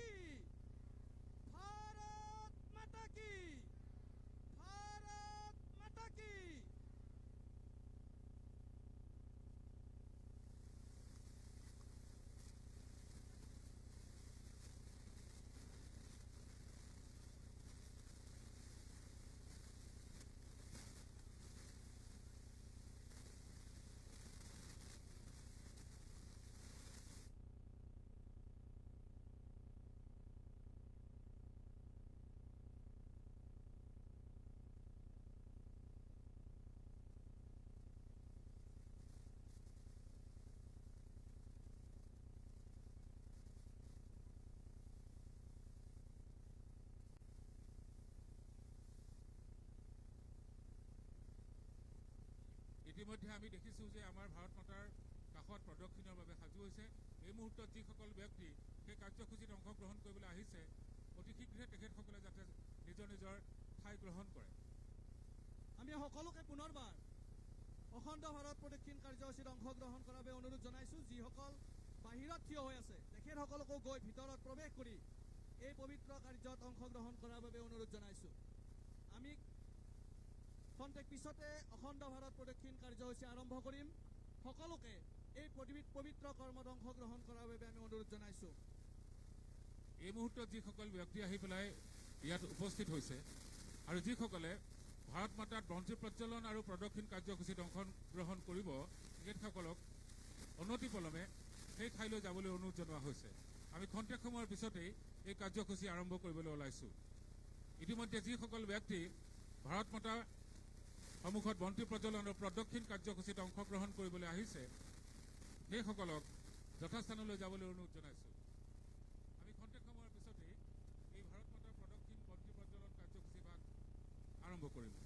की भारत माता की भारत माता की ইতিমধ্যে আমি দেখিছোঁ যে আমাৰ ভাৰত মাতাৰ কাষত প্ৰদক্ষিণৰ বাবে সাজু হৈছে। এই মুহূৰ্তত যিসকল ব্যক্তি সেই কাৰ্যসূচীত অংশগ্ৰহণ কৰিবলৈ আহিছে অতি শীঘ্ৰে তেখেতসকলে যাতে নিজৰ নিজৰ ঠাই গ্ৰহণ কৰে। আমি সকলোকে পুনৰবাৰ অখণ্ড ভাৰত প্ৰদক্ষিণ কাৰ্যসূচীত অংশগ্ৰহণ কৰাৰ বাবে অনুৰোধ জনাইছোঁ। যিসকল বাহিৰত থিয় হৈ আছে তেখেতসকলকো গৈ ভিতৰত প্ৰৱেশ কৰি এই পবিত্ৰ কাৰ্যত অংশগ্ৰহণ কৰাৰ বাবে অনুৰোধ জনাইছোঁ। আমি খন্তেক পিছতে অখণ্ড ভাৰত প্ৰদক্ষিণ কাৰ্যসূচী আৰম্ভ কৰিম। সকলোকে এই পবিত্ৰ কৰ্মত অংশগ্ৰহণ কৰাৰ বাবে আমি অনুৰোধ জনাইছোঁ। এই মুহূৰ্তত যিসকল ব্যক্তি আহি পেলাই ইয়াত উপস্থিত হৈছে আৰু যিসকলে ভাৰত মাতাত বন্তি প্ৰজ্বলন আৰু প্ৰদক্ষিণ কাৰ্যসূচীত অংশগ্ৰহণ কৰিব তেখেতসকলক অনতিপলমে সেই ঠাইলৈ যাবলৈ অনুৰোধ জনোৱা হৈছে। আমি খন্তেক সময়ৰ পিছতেই এই কাৰ্যসূচী আৰম্ভ কৰিবলৈ ওলাইছোঁ। ইতিমধ্যে যিসকল ব্যক্তি ভাৰত মাতা সন্মুখত বন্তি প্ৰজ্বলন আৰু প্ৰদক্ষিণ কাৰ্যসূচীত অংশগ্ৰহণ কৰিবলৈ আহিছে সেইসকলক যথাস্থানলৈ যাবলৈ অনুৰোধ জনাইছোঁ। আমি খন্তেক সময়ৰ পিছতেই এই ভাৰত মাতাৰ প্ৰদক্ষিণ বন্তি প্ৰজ্বলন কাৰ্যসূচী ভাগ আৰম্ভ কৰিম।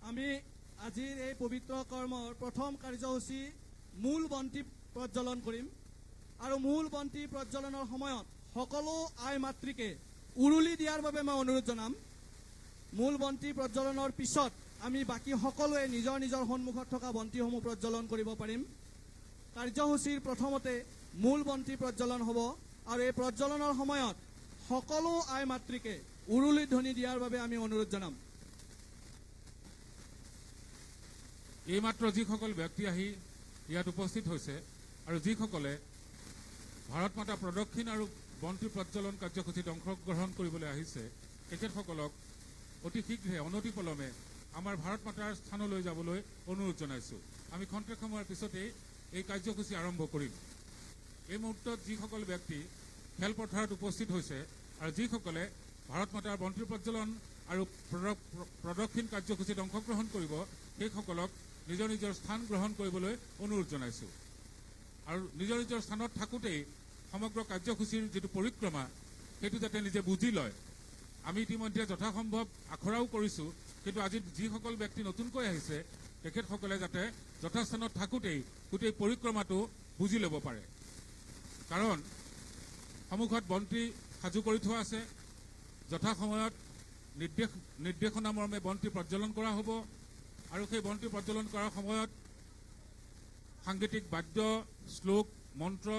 আমি আজিৰ এই পবিত্ৰ কৰ্মৰ প্ৰথম কাৰ্যসূচী মূল বন্তি প্ৰজ্বলন কৰিম আৰু মূল বন্তি প্ৰজ্বলনৰ সময়ত সকলো আই মাতৃকে উৰুলি দিয়াৰ বাবে মই অনুৰোধ জনাম। মূল বন্তি প্ৰজ্বলনৰ পিছত আমি বাকী সকলোৱে নিজৰ নিজৰ সন্মুখত থকা বন্তিসমূহ প্ৰজ্বলন কৰিব পাৰিম। কাৰ্যসূচীৰ প্ৰথমতে মূল বন্তি প্ৰজ্বলন হ'ব আৰু এই প্ৰজ্বলনৰ সময়ত সকলো আই মাতৃকে উৰুলি ধ্বনি দিয়াৰ বাবে আমি অনুৰোধ জনাম। এইমাত্ৰ যিসকল ব্যক্তি আহি ইয়াত উপস্থিত হৈছে আৰু যিসকলে ভাৰত মাতা প্ৰদক্ষিণ আৰু বন্তি প্ৰজ্বলন কাৰ্যসূচীত অংশগ্ৰহণ কৰিবলৈ আহিছে তেখেতসকলক অতি শীঘ্ৰে অনতিপলমে আমাৰ ভাৰত মাতাৰ স্থানলৈ যাবলৈ অনুৰোধ জনাইছোঁ। আমি খন্তেক সময়ৰ পিছতেই এই কাৰ্যসূচী আৰম্ভ কৰিম। এই মুহূৰ্তত যিসকল ব্যক্তি খেলপথাৰত উপস্থিত হৈছে আৰু যিসকলে ভাৰত মাতাৰ বন্তি প্ৰজ্বলন আৰু প্ৰদক্ষিণ কাৰ্যসূচীত অংশগ্ৰহণ কৰিব সেইসকলক নিজৰ নিজৰ স্থান গ্ৰহণ কৰিবলৈ অনুৰোধ জনাইছোঁ। আৰু নিজৰ নিজৰ স্থানত থাকোঁতেই সমগ্ৰ কাৰ্যসূচীৰ যিটো পৰিক্ৰমা সেইটো যাতে নিজে বুজি লয়। আমি ইতিমধ্যে যথাসম্ভৱ আখৰাও কৰিছোঁ, কিন্তু আজি যিসকল ব্যক্তি নতুনকৈ আহিছে তেখেতসকলে যাতে যথাস্থানত থাকোঁতেই গোটেই পৰিক্ৰমাটো বুজি ল'ব পাৰে। কাৰণ সন্মুখত বন্তি সাজু কৰি থোৱা আছে, যথাসময়ত নিৰ্দেশনা মৰ্মে বন্তি প্ৰজ্বলন কৰা হ'ব আৰু সেই বন্তি প্ৰজ্বলন কৰাৰ সময়ত সাংগীতিক বাদ্য, শ্লোক, মন্ত্ৰ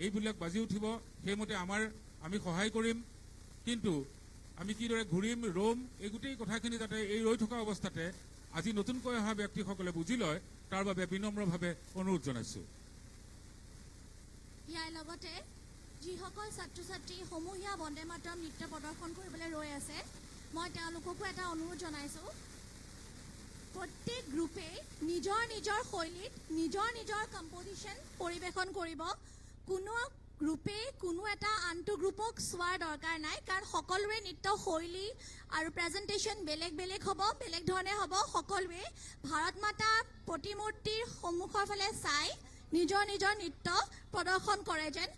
এইবিলাক বাজি উঠিব। সেইমতে আমি সহায় কৰিম, কিন্তু আমি কিদৰে ঘূৰিম, ৰ'ম, এই গোটেই কথাখিনি যাতে এই ৰৈ থকা অৱস্থাতে আজি নতুনকৈ অহা ব্যক্তিসকলে বুজি লয় তাৰ বাবে বিনম্ৰভাৱে অনুৰোধ জনাইছোঁ। ইয়াৰ লগতে যিসকল ছাত্ৰ ছাত্ৰী সমূহীয়া বন্দে মাতৰম নৃত্য প্ৰদৰ্শন কৰিবলৈ ৰৈ আছে মই তেওঁলোককো এটা অনুৰোধ জনাইছোঁ। প্ৰত্যেক গ্ৰুপে নিজৰ নিজৰ শৈলীত নিজৰ নিজৰ কম্পজিশ্যন পৰিৱেশন কৰিব। কোনো গ্ৰুপে কোনো এটা আনটো গ্ৰুপক চোৱাৰ দৰকাৰ নাই, কাৰণ সকলোৰে নৃত্য শৈলী আৰু প্ৰেজেণ্টেশ্যন বেলেগ বেলেগ হ'ব, বেলেগ ধৰণে হ'ব। সকলোৱে ভাৰত মাতা প্ৰতিমূৰ্তিৰ সন্মুখৰ ফালে চাই নিজৰ নিজৰ নৃত্য প্ৰদৰ্শন কৰে। যেন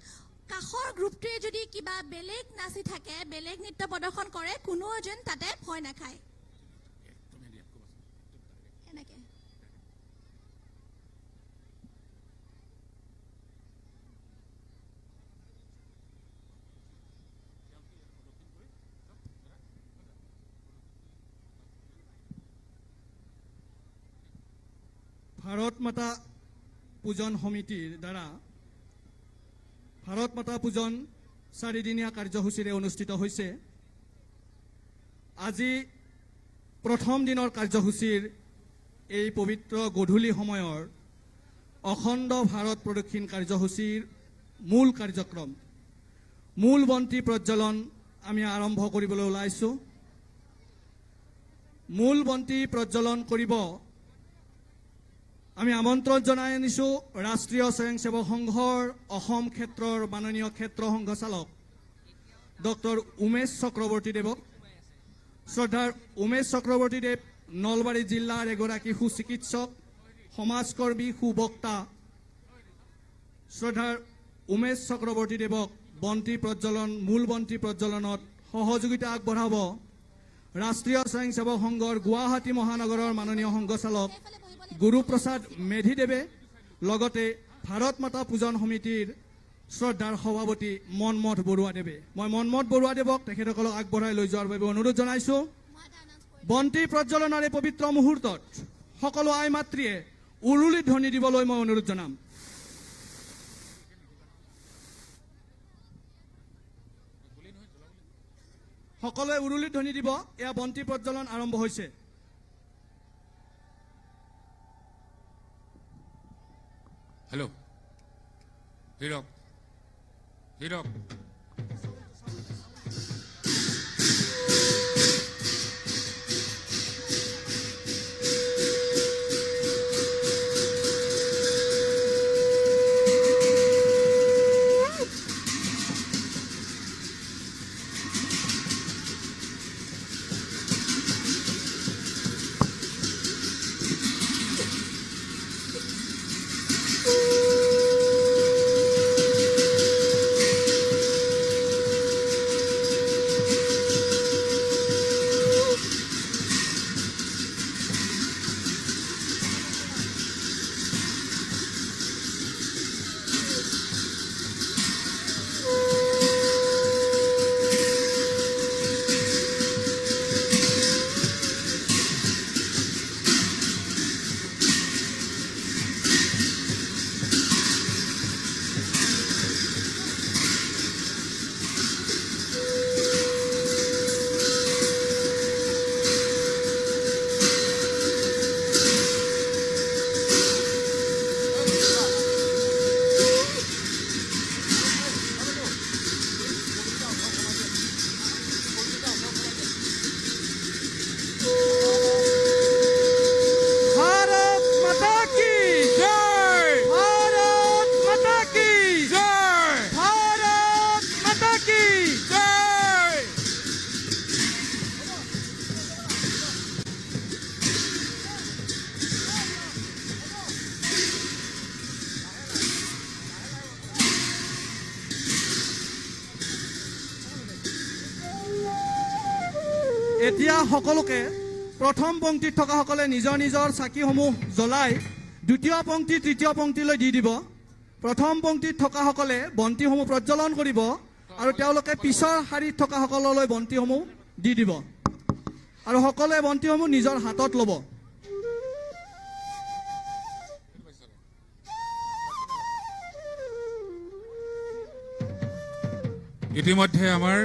কাষৰ গ্ৰুপটোৱে যদি কিবা বেলেগ নাচি থাকে, বেলেগ নৃত্য প্ৰদৰ্শন কৰে, কোনো যেন তাতে ভয় নাখায়। এনেকৈ ভাৰত মাতা পূজন সমিতিৰ দ্বাৰা ভাৰত মাতা পূজন 4দিনীয়া কাৰ্যসূচীৰে অনুষ্ঠিত হৈছে। আজি প্ৰথম দিনৰ কাৰ্যসূচীৰ এই পবিত্ৰ গধূলি সময়ৰ অখণ্ড ভাৰত প্ৰদক্ষিণ কাৰ্যসূচীৰ মূল কাৰ্যক্ৰম মূল বন্তি প্ৰজ্বলন আমি আৰম্ভ কৰিবলৈ ওলাইছোঁ। মূল বন্তি প্ৰজ্বলন কৰিব আমি আমন্ত্ৰণ জনাই আনিছোঁ ৰাষ্ট্ৰীয় স্বয়ংসেৱক সংঘৰ অসম ক্ষেত্ৰৰ মাননীয় ক্ষেত্ৰ সংঘচালক ডক্টৰ উমেশ চক্ৰৱৰ্তীদেৱক। শ্ৰদ্ধাৰ উমেশ চক্ৰৱৰ্তীদেৱ নলবাৰী জিলাৰ এগৰাকী সুচিকিৎসক, সমাজকৰ্মী, সুবক্তা। শ্ৰদ্ধাৰ উমেশ চক্ৰৱৰ্তীদেৱক বন্তি প্ৰজ্বলন মূল বন্তি প্ৰজ্বলনত সহযোগিতা আগবঢ়াব ৰাষ্ট্ৰীয় স্বয়ংসেৱক সংঘৰ গুৱাহাটী মহানগৰৰ মাননীয় সংঘচালক গুৰুপ্ৰসাদ মেধিদেৱে, লগতে ভাৰত মাতা পূজন সমিতিৰ শ্ৰদ্ধাৰ সভাপতি মনমথ বৰুৱাদেৱে। মই মনমথ বৰুৱাদেৱক তেখেতসকলক আগবঢ়াই লৈ যোৱাৰ বাবে অনুৰোধ জনাইছোঁ। বন্তি প্ৰজ্বলনৰ এই পবিত্ৰ মুহূৰ্তত সকলো আই মাতৃয়ে উৰুলি ধ্বনি দিবলৈ মই অনুৰোধ জনাম। সকলোৱে উৰুলি ধ্বনি দিব। এয়া বন্তি প্ৰজ্বলন আৰম্ভ হৈছে। হেল্ল' হীৰক হীৰক এতিয়া সকলোকে প্ৰথম পংক্তিত থকাসকলে নিজৰ নিজৰ চাকিসমূহ জ্বলাই দ্বিতীয় পংক্তি তৃতীয় পংক্তিলৈ দি দিব। প্ৰথম পংক্তিত থকাসকলে বন্তিসমূহ প্ৰজ্বলন কৰিব আৰু তেওঁলোকে পিছৰ শাৰীত থকাসকললৈ বন্তিসমূহ দি দিব আৰু সকলোৱে বন্তিসমূহ নিজৰ হাতত ল'ব। ইতিমধ্যে আমাৰ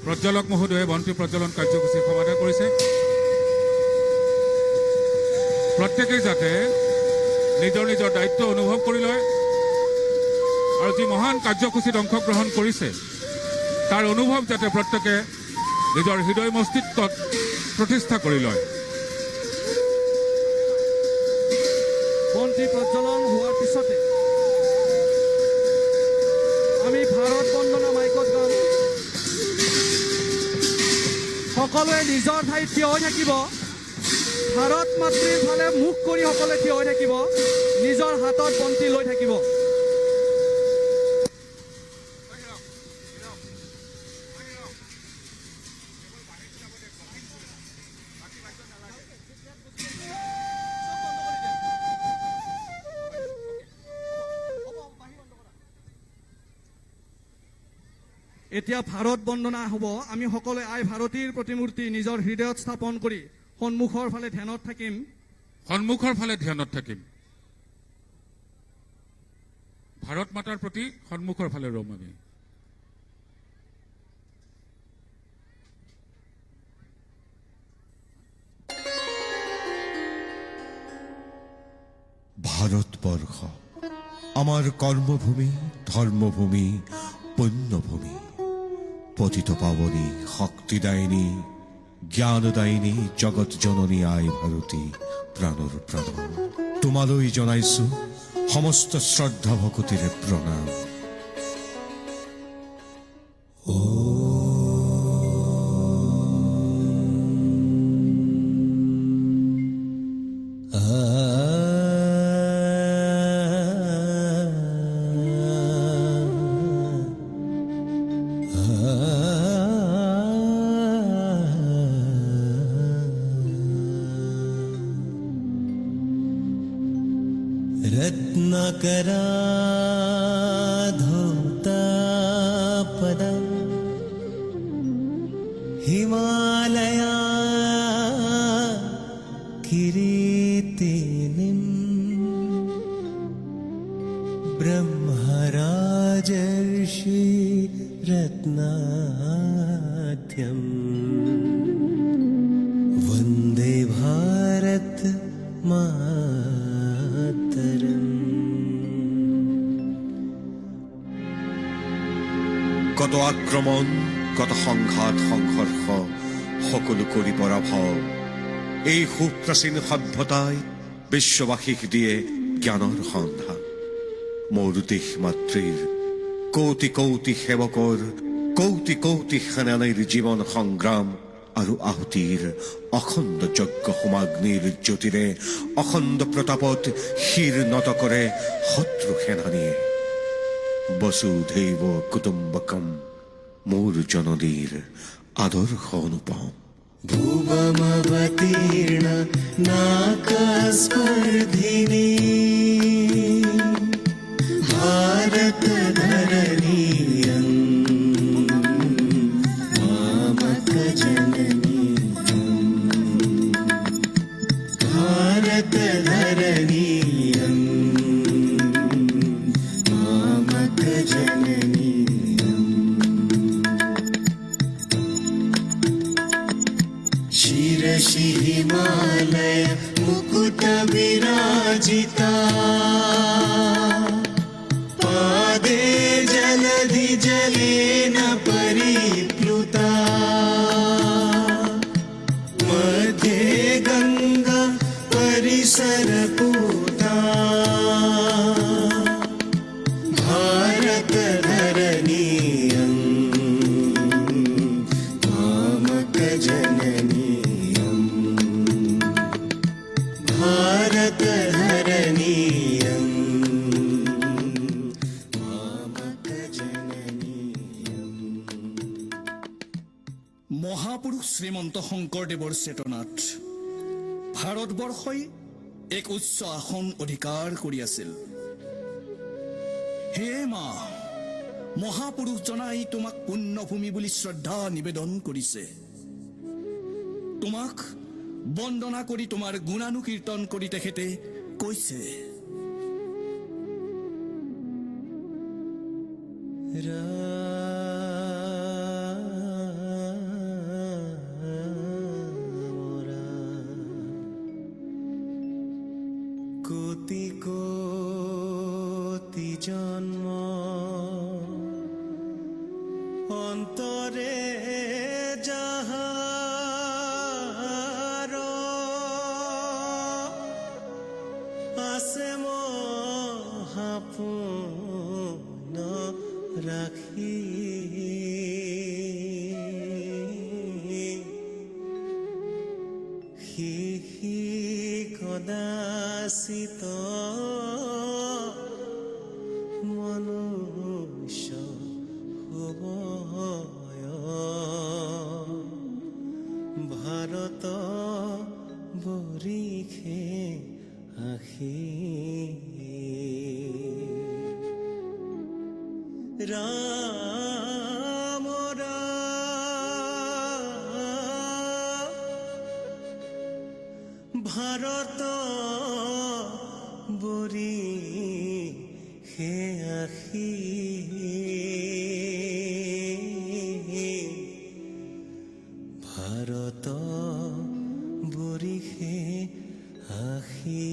প্ৰজ্বলক মহোদয়ে বন্তি প্ৰজ্বলন কাৰ্যসূচী সমাধা কৰিছে। প্ৰত্যেকেই যাতে নিজৰ নিজৰ দায়িত্ব অনুভৱ কৰি লয় আৰু যি মহান কাৰ্যসূচীত অংশগ্ৰহণ কৰিছে তাৰ অনুভৱ যাতে প্ৰত্যেকে নিজৰ হৃদয় মস্তিষ্কত প্ৰতিষ্ঠা কৰি লয়। বন্তি প্ৰজ্বলন হোৱাৰ পিছতে আমি ভাৰত বন্দনা মাইকত গাম। সকলোৱে নিজৰ ঠাইত থিয় হৈ থাকিব। ভাৰত মাতৃৰ ফালে মুখ কৰি সকলোৱে থিয় হৈ থাকিব। নিজৰ হাতত বন্তি লৈ থাকিব। এতিয়া ভাৰত বন্দনা হ'ব। আমি সকলোৱে আই ভাৰতীৰ প্ৰতিমূৰ্তি নিজৰ হৃদয়ত স্থাপন কৰি সন্মুখৰ ফালে ধ্যানত থাকিম। সন্মুখৰ ফালে ধ্যানত থাকিম। ভাৰত মাতাৰ প্ৰতি সন্মুখৰ ফালে ৰম আমি। ভাৰতবৰ্ষ আমাৰ কৰ্মভূমি, ধৰ্মভূমি, পুণ্যভূমি, পতিত পাবনী, শক্তিদায়িনী, জ্ঞানদায়িনী, জগত জননী আই ভাৰতী, প্ৰাণৰ প্ৰাণ তোমালৈ জনাইছো সমস্ত শ্ৰদ্ধা ভকতিৰে প্ৰণাম। रत्नकराधोतापदं हिमालया किरीटिनीं ब्रह्मराजर्षि रत्नाढ्यं वन्दे भारत मातरम्। কত আক্ৰমণ, কত সংঘাত সংঘৰ্ষ, সকলো কৰি পৰাভৱ, এই সুপ্ৰাচীন সভ্যতাই বিশ্ববাসীক দিয়ে জ্ঞানৰ সন্ধান। মোৰ দেশ মাতৃৰ কৌটি কৌটি সেৱকৰ, কৌটি কৌটি সেনানীৰ জীৱন সংগ্ৰাম আৰু আহুতিৰ অখণ্ড যজ্ঞ হোমাগ্নিৰ জ্যোতিৰে অখণ্ড প্ৰতাপত শিৰ নত কৰে শত্ৰু সেনানীয়ে। বসুধৈৱ কুটুম্বকম মোৰ জননীৰ আদৰ্শ অনুপম। भुवमवतीर्ण नाकस्पर्धिनी भारतधरणीयं मामकजननी भारतधरणीयं मामकजननी शिरसि हिमालय मुकुट विराजिता पादे जलधि जलेन परिप्लुता मध्ये गंगा परिसरपूता भारतधरणीयं मामकजननी भारतधरणीयं मामकजननीयम्। মহাপুৰুষ শ্ৰীমন্ত শংকৰদেৱৰ চেতনাত ভাৰতবৰ্ষই এক উচ্চ আসন অধিকাৰ কৰি আছিল। হে মা, মহাপুৰুষজনাই তোমাক পুণ্যভূমি বুলি শ্ৰদ্ধা নিবেদন কৰিছে। তোমাক বন্দনা কৰি তোমাৰ গুণানুকীৰ্তন কৰি তেখেতে কৈছে, কোটি কোটি জন্ম অন্তৰে যাহাৰ আছে মহাপুণ্য ৰাখি সি কদাচিত মনুষ্য হবয় ভাৰত বৰিষে আহি ৰাম ৰাম ভাৰত বৰি হে আশী ভাৰত বৰি হে আশী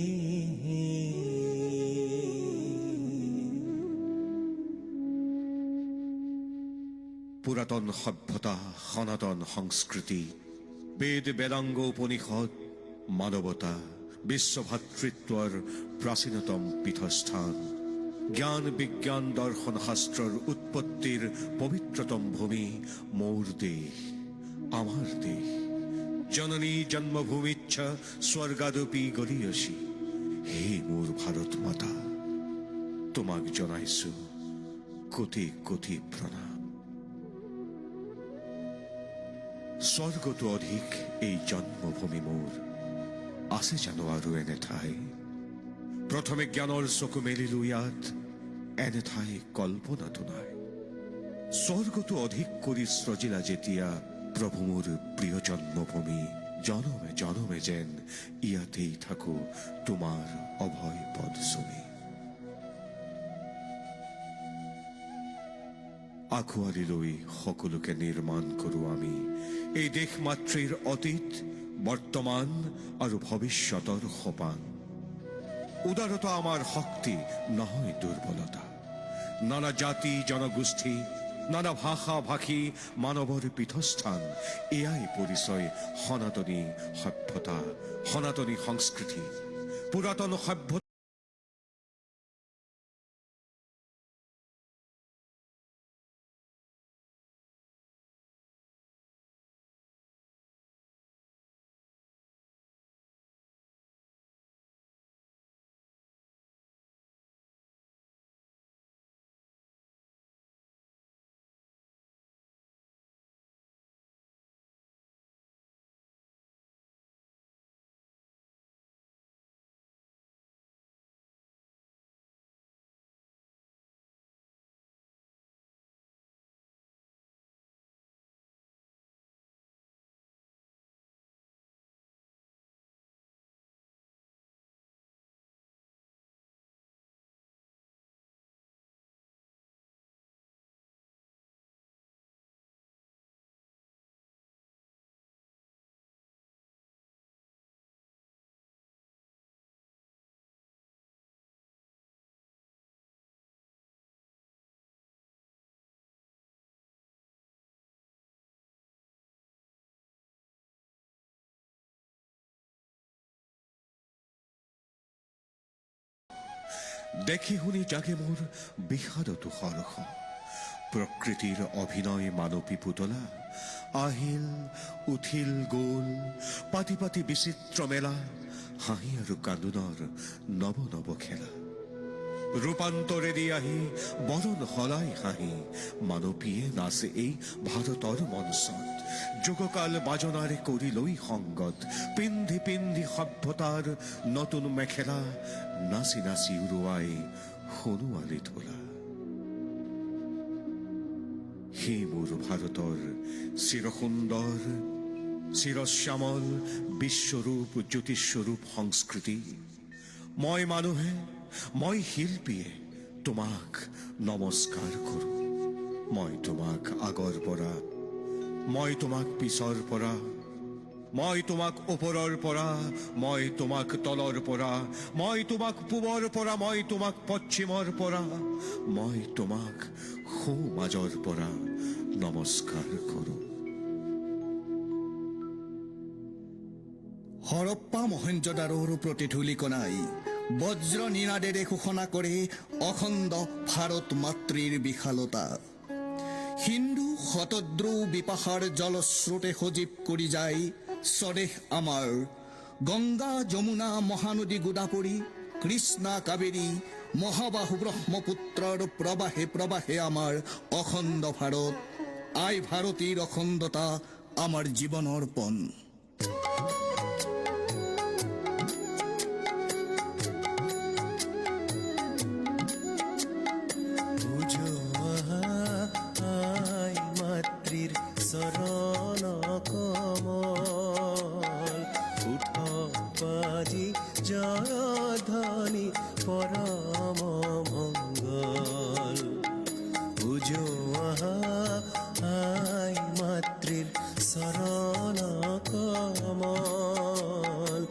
পুৰাতন সভ্যতা, সনাতন সংস্কৃতি, বেদ বেদাঙ্গ উপনিষদ, মানৱতা, বিশ্বভাতৃত্বৰ প্ৰাচীনতম পীঠস্থান, জ্ঞান বিজ্ঞান দৰ্শন শাস্ত্ৰৰ উৎপত্তিৰ পবিত্ৰতম ভূমি মোৰ দেশ, আমাৰ দেশ। জননী জন্মভূমিচ্ছ স্বৰ্গাদপি গৰীয়সী। হে মোৰ ভাৰত মাতা, তোমাক জনাইছো কোটি কোটি প্ৰণাম। স্বৰ্গতো অধিক এই জন্মভূমি মোৰ, আছে জানো আৰু এনে ঠাই? প্ৰথমে জ্ঞানৰ চকু মেলিলো ইয়াত, এনে ঠাই কল্পনাতো নাই। স্বৰ্গতো অধিক কৰি সৃজিলা যেতিয়া প্ৰভু মোৰ প্ৰিয় জন্মভূমি, জনমে জনমে যেন ইয়াতেই থাকো তোমাৰ অভয় পদ চুমি। আঁকোৱালি লৈ সকলোকে নিৰ্মাণ কৰো আমি এই দেশ মাতৃৰ অতীত, বৰ্তমান আৰু ভৱিষ্যতৰ সোপান। উদাৰতা আমাৰ শক্তি নহয় দুৰ্বলতা। নানা জাতি জনগোষ্ঠী, নানা ভাষা ভাষী মানৱৰ পীঠস্থান, এয়াই পৰিচয় সনাতনী সভ্যতা, সনাতনী সংস্কৃতি। পুৰাতন সভ্যতা দেখি শুনি জাগে মোৰ বিষাদতো হৰ্ষ। প্ৰকৃতিৰ অভিনয় মানৱী পুতলা, আহিল উঠিল গ'ল, পাতি পাতি বিচিত্ৰ মেলা, হাঁহি আৰু কান্দোনৰ নৱ নৱ খেলা। ৰূপান্তৰেদি আহি বৰণ সলাই হাঁহি, মানৱীয়ে নাচে এই ভাৰতৰ মঞ্চত। যুগকাল বাজনাৰে কৰি লৈ সংগত, পিন্ধি পিন্ধি সভ্যতাৰ নতুন মেখেলা, নাচি নাচি উৰুৱাই সোণোৱালী তোলা। সেই মোৰ ভাৰতৰ চিৰসুন্দৰ, চিৰশ্যামল, বিশ্বৰূপ জ্যোতিস্বৰূপ সংস্কৃতি। মই মানুহে, মই শিল্পীয়ে তোমাক নমস্কাৰ কৰো। মই তোমাক আগৰ পৰা, মই তোমাক পিছৰ পৰা, মই তোমাক ওপৰৰ পৰা, মই তোমাক তলৰ পৰা, মই তোমাক পূবৰ পৰা, মই তোমাক পশ্চিমৰ পৰা, মই তোমাক সোঁ মাজৰ পৰা নমস্কাৰ কৰো। হৰপ্পা মহেঞ্জোদাৰোৰ প্ৰতিধূলিকণাই বজ্ৰ নিনাদেৰে ঘোষণা কৰে অখণ্ড ভাৰত মাতৃৰ বিশালতা। হিন্দু শতদ্ৰু বিপাশাৰ জলস্ৰোতে সজীৱ কৰি যায় স্বদেশ আমাৰ। গংগা যমুনা মহানদী গোদাবৰী, কৃষ্ণা কাবেৰী, মহাবাহু ব্ৰহ্মপুত্ৰৰ প্ৰবাহে প্ৰবাহে আমাৰ অখণ্ড ভাৰত। আই ভাৰতীৰ অখণ্ডতা আমাৰ জীৱনৰ পণ। আই মাতৃৰ চৰণ কমল, উঠ অমল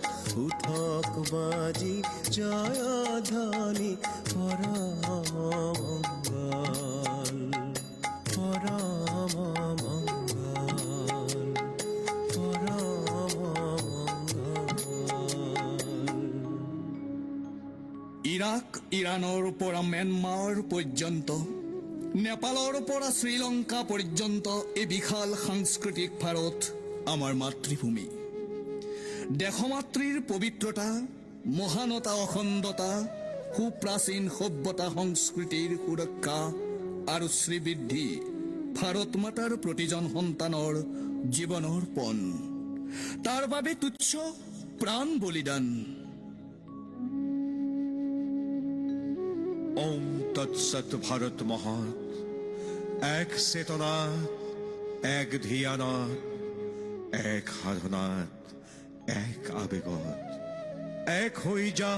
উঠক বাজি জয় ধ্বনি পৰম মংগল পৰম মংগল পৰম মংগল। ইৰাক ইৰাণৰ পৰা ম্যানমাৰ পৰ্যন্ত, নেপালৰ পৰা শ্ৰীলংকা পৰ্যন্ত এই বিশাল সাংস্কৃতিক ভাৰত আমাৰ মাতৃভূমি। দেশমাতৃৰ পবিত্ৰতা, মহানতা, অখণ্ডতা, সুপ্ৰাচীন সভ্যতা সংস্কৃতিৰ সুৰক্ষা আৰু শ্ৰীবৃদ্ধি ভাৰত মাতাৰ প্ৰতিজন সন্তানৰ জীৱনৰ পণ। তাৰ বাবে তুচ্ছ প্ৰাণ বলিদান। ওম তৎসৎ ভারত মহৎ, এক চেতনাত, এক ধ্যানত, এক সাধনাত, এক আবেগত, এক হৈ যা,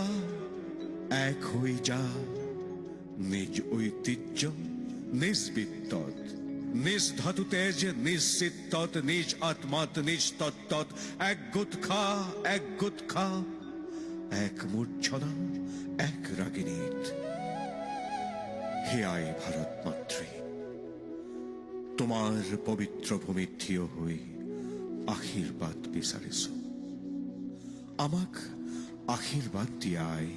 এক হৈ যা, নিজ ঐতিহ্য, নিজ বিত্তত, নিজ ধাতু তেজ, নিজ চিত্তত, নিজ আত্মাত, নিজ তত্ত্বত, এক গুট খা, এক গুট খা, এক মূর্ছনা, এক রাগিনীত। হে আই ভাৰত মাতৃ, তোমাৰ পবিত্ৰ ভূমিত থিয় হৈ আশীৰ্বাদ বিচাৰিছো। আমাক আশীৰ্বাদ দিয়াই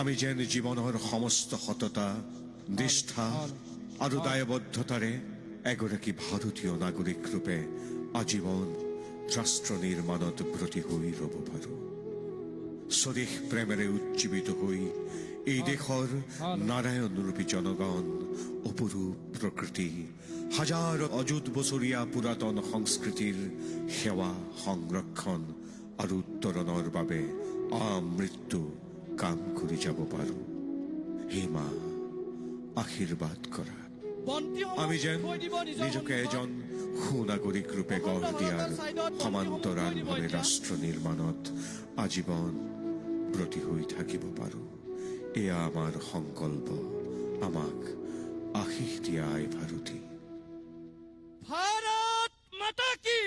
আমি যেন জীৱনৰ সমস্ত সততা, নিষ্ঠা আৰু দায়বদ্ধতাৰে এগৰাকী ভাৰতীয় নাগৰিক ৰূপে আজীৱন ৰাষ্ট্ৰ নিৰ্মাণত ব্ৰতী হৈ ৰ'ব পাৰো। স্বদেশ প্ৰেমেৰে উজ্জীৱিত হৈ এই দেশৰ নাৰায়ণ ৰূপী জনগণ, অপৰূপ প্ৰকৃতি, হাজাৰ অযুত বছৰীয়া পুৰাতন সংস্কৃতিৰ সেৱা, সংৰক্ষণ আৰু উত্তৰণৰ বাবে আমৃত্যু কাম কৰি যাব পাৰো। হে মা, আশীৰ্বাদ কৰা। আমি যেন নিজকে এজন সুনাগৰিক ৰূপে গঢ় দিয়াৰ সমান্তৰালভাৱে ৰাষ্ট্ৰ নিৰ্মাণত আজীৱন ব্ৰতী হৈ থাকিব পাৰো। এয়া আমাৰ সংকল্প। আমাক আশীষ দিয়া আই ভাৰতী। ভাৰত মাতা কি,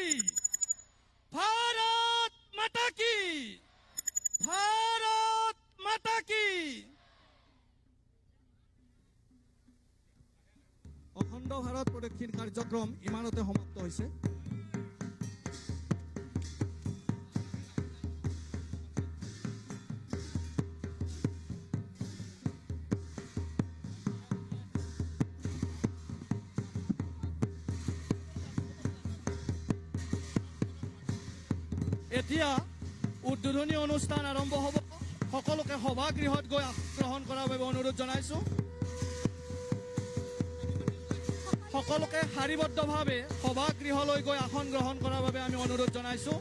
ভাৰত মাতা কি, ভাৰত মাতা কি। অখণ্ড ভাৰত প্ৰদক্ষিণ কাৰ্যক্ৰম ইমানতে সমাপ্ত হৈছে। এতিয়া উদ্বোধনী অনুষ্ঠান আৰম্ভ হ'ব। সকলোকে সভাগৃহত গৈ গ্ৰহণ কৰাৰ বাবে অনুৰোধ জনাইছো। সকলোকে শাৰীবদ্ধভাৱে সভাগৃহলৈ গৈ আসন গ্ৰহণ কৰাৰ বাবে আমি অনুৰোধ জনাইছো।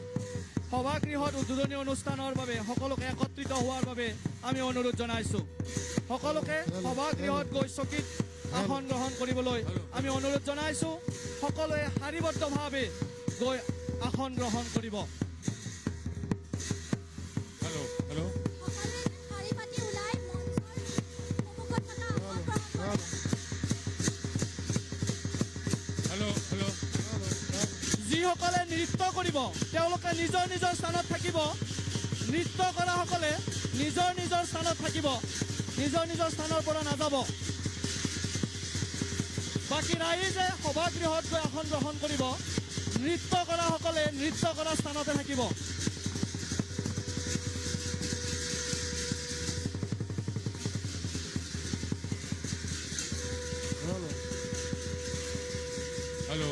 সভাগৃহত উদ্বোধনী অনুষ্ঠানৰ বাবে সকলোকে একত্ৰিত হোৱাৰ বাবে আমি অনুৰোধ জনাইছো। সকলোকে সভাগৃহত গৈ চকীত আসন গ্ৰহণ কৰিবলৈ আমি অনুৰোধ জনাইছো। সকলোৱে শাৰীবদ্ধভাৱে গৈ আসন গ্ৰহণ কৰিব। Hello' hello'. সকলোৱে শাৰী পাতি ওলাই মঞ্চৰ সন্মুখত থকা আসন গ্ৰহণ কৰক। Hello' hello'. যিসকলে নৃত্য কৰিব তেওঁলোকে নিজৰ নিজৰ স্থানত থাকিব। নৃত্য কৰাসকলে নিজৰ নিজৰ স্থানত থাকিব, নিজৰ নিজৰ স্থানৰ পৰা নাযাব। বাকী ৰাইজে সভাগৃহত গৈ আসন গ্ৰহণ কৰিব। নৃত্য কৰাসকলে নৃত্য কৰা স্থানতে থাকিব। হেল্ল'।